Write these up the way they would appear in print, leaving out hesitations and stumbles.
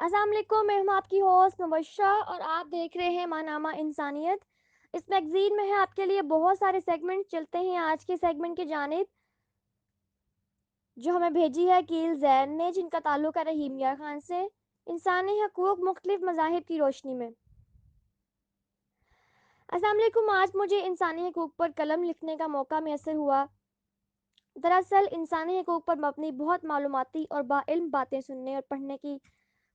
السلام علیکم، میں ہوں آپ کی ہوسٹ مبشرہ اور آپ دیکھ رہے ہیں ماہنامہ انسانیت۔ اس میگزین میں ہے آپ کے لیے بہت سارے سیگمنٹ چلتے ہیں۔ آج کے سیگمنٹ کی جانب جو ہمیں بھیجی ہے کیل زین نے، جن کا تعلق ہے رحیم یار خان سے۔ انسانی حقوق مختلف مذاہب کی روشنی میں۔ السلام علیکم، آج مجھے انسانی حقوق پر قلم لکھنے کا موقع میسر ہوا۔ دراصل انسانی حقوق پر مبنی بہت معلوماتی اور باعلم باتیں سننے اور پڑھنے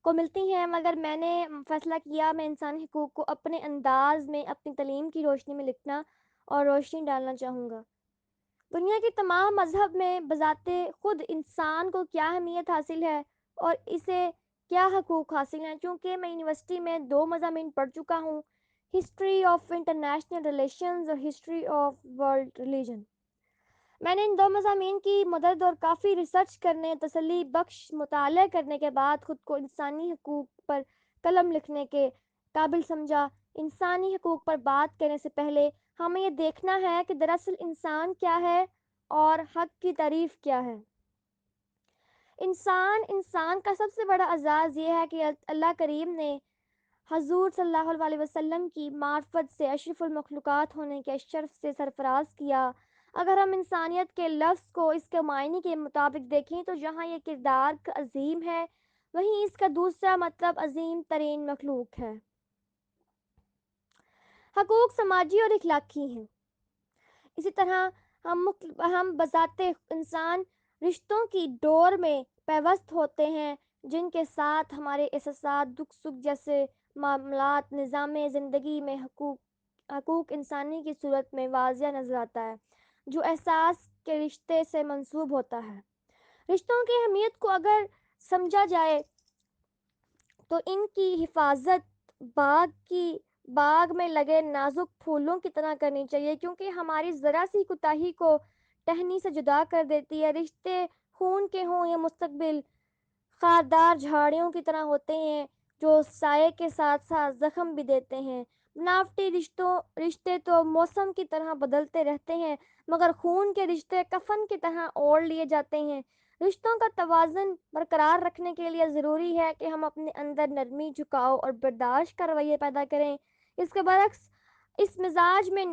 کو ملتی ہیں، مگر میں نے فیصلہ کیا میں انسانی حقوق کو اپنے انداز میں اپنی تعلیم کی روشنی میں لکھنا اور روشنی ڈالنا چاہوں گا۔ دنیا کے تمام مذہب میں بذات خود انسان کو کیا اہمیت حاصل ہے اور اسے کیا حقوق حاصل ہیں۔ چونکہ میں یونیورسٹی میں 2 مضامین پڑھ چکا ہوں، ہسٹری آف انٹرنیشنل ریلیشنز اور ہسٹری آف ورلڈ ریلیجن۔ میں نے ان 2 مضامین کی مدد اور کافی ریسرچ کرنے، تسلی بخش مطالعہ کرنے کے بعد خود کو انسانی حقوق پر قلم لکھنے کے قابل سمجھا۔ انسانی حقوق پر بات کرنے سے پہلے ہمیں یہ دیکھنا ہے کہ دراصل انسان کیا ہے اور حق کی تعریف کیا ہے۔ انسان کا سب سے بڑا اعزاز یہ ہے کہ اللہ کریم نے حضور صلی اللہ علیہ وسلم کی معرفت سے اشرف المخلوقات ہونے کے شرف سے سرفراز کیا۔ اگر ہم انسانیت کے لفظ کو اس کے معنی کے مطابق دیکھیں تو جہاں یہ کردار عظیم ہے، وہیں اس کا دوسرا مطلب عظیم ترین مخلوق ہے۔ حقوق سماجی اور اخلاقی ہیں۔ اسی طرح ہم بذات انسان رشتوں کی ڈور میں پیوست ہوتے ہیں، جن کے ساتھ ہمارے احساسات، دکھ سکھ جیسے معاملات نظام زندگی میں حقوق انسانی کی صورت میں واضح نظر آتا ہے، جو احساس کے رشتے سے منسوب ہوتا ہے۔ رشتوں کی اہمیت کو اگر سمجھا جائے تو ان کی حفاظت باغ میں لگے نازک پھولوں کی طرح کرنی چاہیے، کیونکہ ہماری ذرا سی کوتاہی کو ٹہنی سے جدا کر دیتی ہے۔ رشتے خون کے ہوں یا مستقبل، خاردار جھاڑیوں کی طرح ہوتے ہیں جو سائے کے ساتھ ساتھ زخم بھی دیتے ہیں۔ بناوٹی رشتے تو موسم کی طرح بدلتے رہتے ہیں، مگر خون کے رشتے کفن کی طرح اوڑھ لیے جاتے ہیں۔ رشتوں کا توازن برقرار رکھنے کے لیے ضروری ہے کہ ہم اپنے اندر نرمی، جھکاؤ اور برداشت کا رویہ پیدا کریں۔ اس کے برعکس اس مزاج میں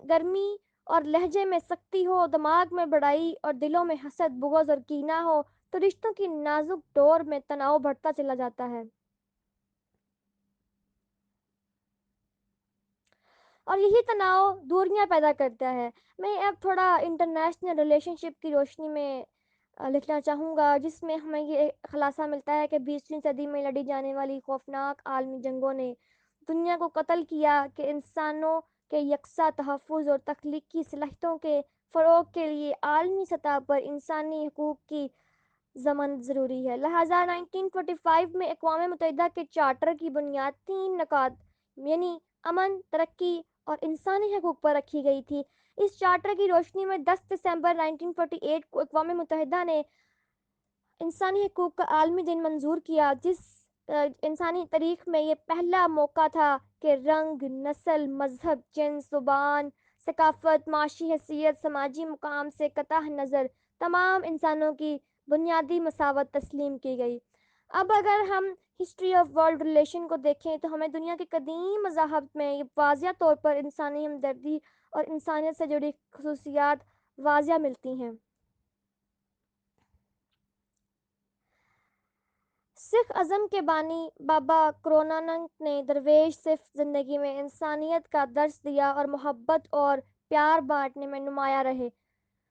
گرمی اور لہجے میں سختی ہو، دماغ میں بڑائی اور دلوں میں حسد، بغض اور کینہ ہو تو رشتوں کی نازک ڈور میں تناؤ بڑھتا چلا جاتا ہے اور یہی تناؤ دوریاں پیدا کرتا ہے۔ میں اب تھوڑا انٹرنیشنل ریلیشن شپ کی روشنی میں لکھنا چاہوں گا، جس میں ہمیں یہ خلاصہ ملتا ہے کہ 20ویں صدی میں لڑی جانے والی خوفناک عالمی جنگوں نے دنیا کو قتل کیا کہ انسانوں کے یکساں تحفظ اور تخلیقی صلاحیتوں کے فروغ کے لیے عالمی سطح پر انسانی حقوق کی ضمانت ضروری ہے۔ لہٰذا 1945 میں اقوام متحدہ کے چارٹر کی بنیاد 3 نکات یعنی امن، ترقی اور انسانی حقوق پر رکھی گئی تھی۔ اس چارٹر کی روشنی میں 10 دسمبر 1948 کو اقوام متحدہ نے انسانی حقوق کا عالمی دن منظور کیا، جس انسانی تاریخ میں یہ پہلا موقع تھا کہ رنگ، نسل، مذہب، جنس، زبان، ثقافت، معاشی حیثیت، سماجی مقام سے قطع نظر تمام انسانوں کی بنیادی مساوات تسلیم کی گئی۔ اب اگر ہم ہسٹری آف ورلڈ ریلیشن کو دیکھیں تو ہمیں دنیا کے قدیم مذاہب میں یہ واضح طور پر انسانی ہمدردی اور انسانیت سے جڑی خصوصیات واضح ملتی ہیں۔ سکھ ازم کے بانی بابا کرونانک نے درویش صرف زندگی میں انسانیت کا درس دیا اور محبت اور پیار بانٹنے میں نمایاں رہے۔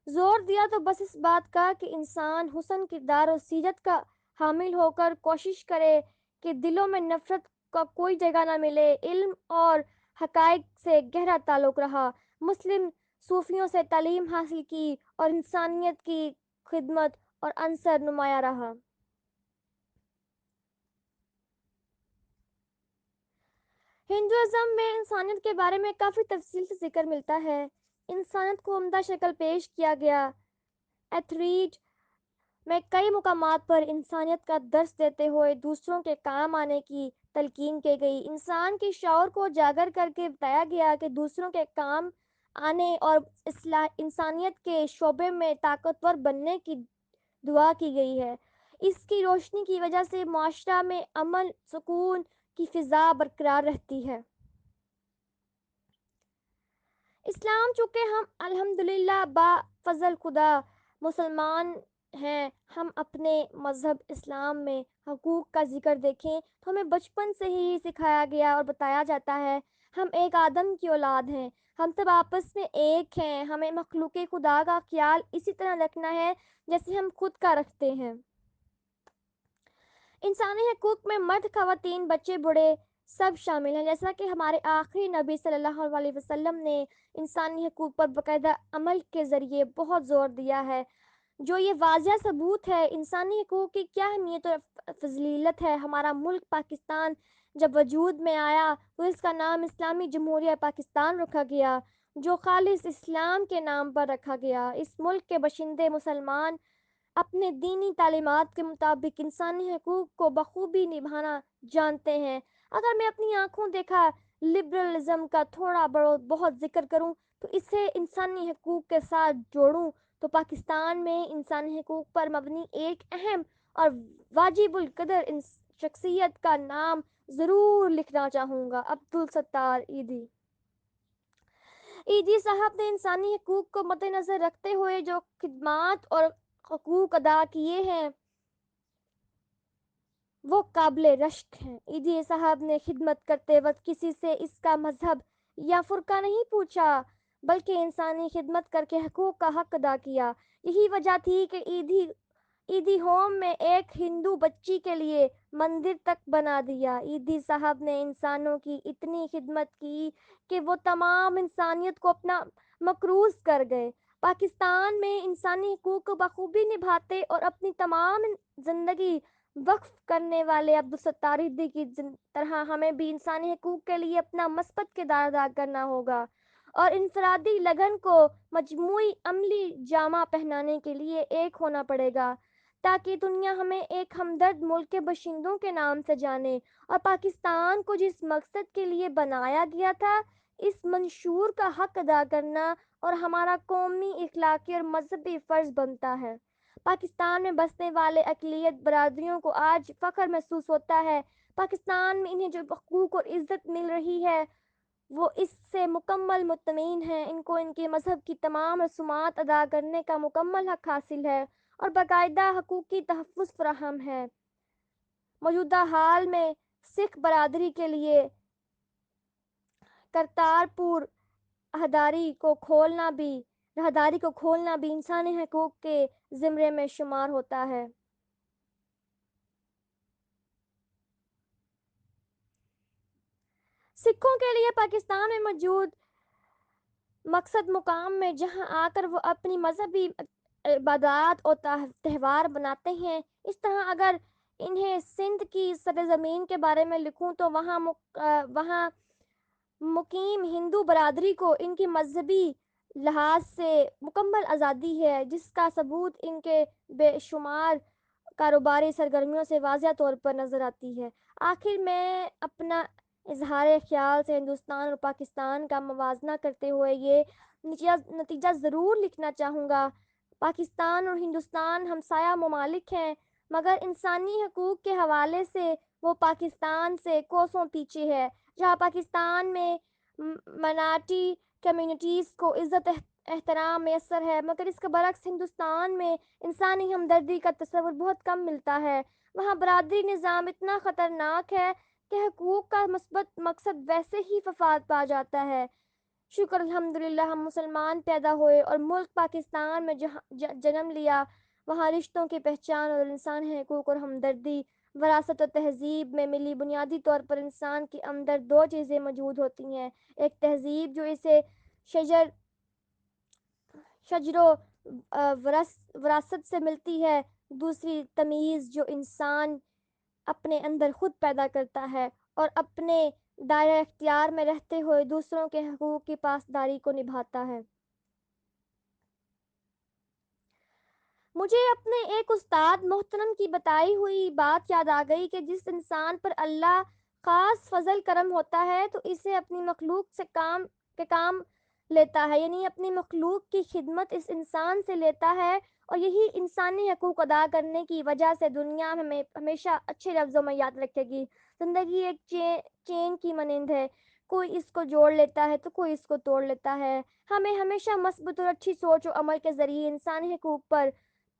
زور دیا تو بس اس بات کا کہ انسان حسن کردار اور سیرت کا حامل ہو کر کوشش کرے کہ دلوں میں نفرت کا کوئی جگہ نہ ملے۔ علم اور حقائق سے گہرا تعلق رہا، مسلم صوفیوں سے تعلیم حاصل کی اور انسانیت کی خدمت اور عنصر نمایاں رہا۔ ہندوازم میں انسانیت کے بارے میں کافی تفصیل سے ذکر ملتا ہے۔ انسانیت کو عمدہ شکل پیش کیا گیا۔ ایتھریڈ میں کئی مقامات پر انسانیت کا درس دیتے ہوئے دوسروں کے کام آنے کی تلقین کی گئی۔ انسان کے شعور کو اجاگر کر کے بتایا گیا کہ دوسروں کے کام آنے اور انسانیت کے شعبے میں طاقتور بننے کی دعا کی گئی ہے۔ اس کی روشنی کی وجہ سے معاشرہ میں امن سکون کی فضا برقرار رہتی ہے۔ اسلام چونکہ ہم الحمدللہ با فضل خدا مسلمان ہیں، ہم اپنے مذہب اسلام میں حقوق کا ذکر دیکھیں تو ہمیں بچپن سے ہی سکھایا گیا اور بتایا جاتا ہے ہم ایک آدم کی اولاد ہیں، ہم سب آپس میں ایک ہیں، ہمیں مخلوق خدا کا خیال اسی طرح رکھنا ہے جیسے ہم خود کا رکھتے ہیں۔ انسانی حقوق میں مرد، خواتین، بچے، بوڑھے سب شامل ہیں، جیسا کہ ہمارے آخری نبی صلی اللہ علیہ وسلم نے انسانی حقوق پر باقاعدہ عمل کے ذریعے بہت زور دیا ہے، جو یہ واضح ثبوت ہے انسانی حقوق کی کیا اہمیت اور فضیلت ہے۔ ہمارا ملک پاکستان جب وجود میں آیا تو اس کا نام اسلامی جمہوریہ پاکستان رکھا گیا، جو خالص اسلام کے نام پر رکھا گیا۔ اس ملک کے باشندے مسلمان اپنے دینی تعلیمات کے مطابق انسانی حقوق کو بخوبی نبھانا جانتے ہیں۔ اگر میں اپنی آنکھوں دیکھا لبرلزم کا تھوڑا بہت ذکر کروں تو اسے انسانی حقوق کے ساتھ جوڑوں تو پاکستان میں انسانی حقوق پر مبنی ایک اہم اور واجب القدر شخصیت کا نام ضرور لکھنا چاہوں گا، عبدالستار ایدھی۔ ایدھی صاحب نے انسانی حقوق کو مد نظر رکھتے ہوئے جو خدمات اور حقوق ادا کیے ہیں وہ قابل رشک ہیں۔ ایدھی صاحب نے خدمت کرتے وقت کسی سے اس کا مذہب یا فرقہ نہیں پوچھا، بلکہ انسانی خدمت کر کے حقوق کا حق ادا کیا۔ یہی وجہ تھی کہ ایدھی ہوم میں ایک ہندو بچی کے لیے مندر تک بنا دیا۔ ایدھی صاحب نے انسانوں کی اتنی خدمت کی کہ وہ تمام انسانیت کو اپنا مقروض کر گئے۔ پاکستان میں انسانی حقوق کو بخوبی نبھاتے اور اپنی تمام زندگی وقف کرنے والے عبدالستار ایدھی کی طرح ہمیں بھی انسانی حقوق کے لیے اپنا مثبت کردار ادا کرنا ہوگا اور انفرادی لگن کو مجموعی عملی جامہ پہنانے کے لیے ایک ہونا پڑے گا تاکہ دنیا ہمیں ایک ہمدرد ملک کے باشندوں کے نام سے جانے اور پاکستان کو جس مقصد کے لیے بنایا گیا تھا اس منشور کا حق ادا کرنا اور ہمارا قومی، اخلاقی اور مذہبی فرض بنتا ہے۔ پاکستان میں بسنے والے اقلیت برادریوں کو آج فخر محسوس ہوتا ہے۔ پاکستان میں انہیں جو حقوق اور عزت مل رہی ہے وہ اس سے مکمل مطمئن ہیں۔ ان کو ان کے مذہب کی تمام رسومات ادا کرنے کا مکمل حق حاصل ہے اور باقاعدہ حقوقی تحفظ فراہم ہے۔ موجودہ حال میں سکھ برادری کے لیے کرتارپور راہداری کو کھولنا بھی انسانی حقوق کے زمرے میں شمار ہوتا ہے۔ سکھوں کے لیے پاکستان میں موجود مقصد مقام میں جہاں آ کر وہ اپنی مذہبی عبادات اور تہوار مناتے ہیں، اس طرح اگر انہیں سندھ کی سرزمین کے بارے میں لکھوں تو وہاں مقیم ہندو برادری کو ان کی مذہبی لحاظ سے مکمل آزادی ہے، جس کا ثبوت ان کے بے شمار کاروباری سرگرمیوں سے واضح طور پر نظر آتی ہے۔ آخر میں اپنا اظہار خیال سے ہندوستان اور پاکستان کا موازنہ کرتے ہوئے یہ نتیجہ ضرور لکھنا چاہوں گا: پاکستان اور ہندوستان ہمسایہ ممالک ہیں، مگر انسانی حقوق کے حوالے سے وہ پاکستان سے کوسوں پیچھے ہے۔ جہاں پاکستان میں مناٹی کمیونٹیز کو عزت احترام میسر ہے، مگر اس کے برعکس ہندوستان میں انسانی ہمدردی کا تصور بہت کم ملتا ہے۔ وہاں برادری نظام اتنا خطرناک ہے کہ حقوق کا مثبت مقصد ویسے ہی وفات پا جاتا ہے۔ شکر الحمدللہ ہم مسلمان پیدا ہوئے اور ملک پاکستان میں جنم لیا، وہاں رشتوں کی پہچان اور انسانی حقوق اور ہمدردی وراثت و تہذیب میں ملی۔ بنیادی طور پر انسان کے اندر دو چیزیں موجود ہوتی ہیں: ایک تہذیب جو اسے شجر و وراثت سے ملتی ہے، دوسری تمیز جو انسان اپنے اندر خود پیدا کرتا ہے اور اپنے دائرہ اختیار میں رہتے ہوئے دوسروں کے حقوق کی پاسداری کو نبھاتا ہے۔ مجھے اپنے ایک استاد محترم کی بتائی ہوئی بات یاد آ گئی کہ جس انسان پر اللہ خاص فضل کرم ہوتا ہے تو اسے اپنی مخلوق سے کام لیتا ہے، یعنی اپنی مخلوق کی خدمت اس انسان سے لیتا ہے، اور یہی انسانی حقوق ادا کرنے کی وجہ سے دنیا میں ہمیں ہمیشہ اچھے لفظوں میں یاد رکھے گی۔ زندگی ایک چین کی مانند ہے، کوئی اس کو جوڑ لیتا ہے تو کوئی اس کو توڑ لیتا ہے۔ ہمیں ہمیشہ مثبت اور اچھی سوچ و عمل کے ذریعے انسانی حقوق پر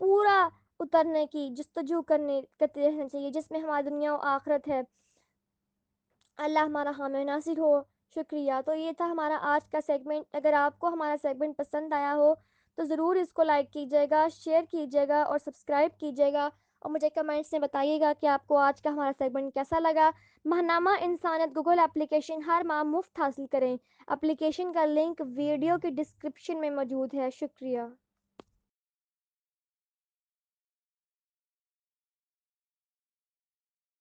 پورا اترنے کی جستجو کرتے رہنا چاہیے، جس میں ہماری دنیا و آخرت ہے۔ اللہ ہمارا حامی ناصر ہو۔ شکریہ۔ تو یہ تھا ہمارا آج کا سیگمنٹ۔ اگر آپ کو ہمارا سیگمنٹ پسند آیا ہو تو ضرور اس کو لائک کیجیے گا، شیئر کیجیے گا اور سبسکرائب کیجیے گا، اور مجھے کمنٹس میں بتائیے گا کہ آپ کو آج کا ہمارا سیگمنٹ کیسا لگا۔ ماہنامہ انسانیت گوگل اپلیکیشن ہر ماہ مفت حاصل کریں۔ اپلیکیشن کا لنک ویڈیو کی ڈسکرپشن میں موجود ہے۔ شکریہ۔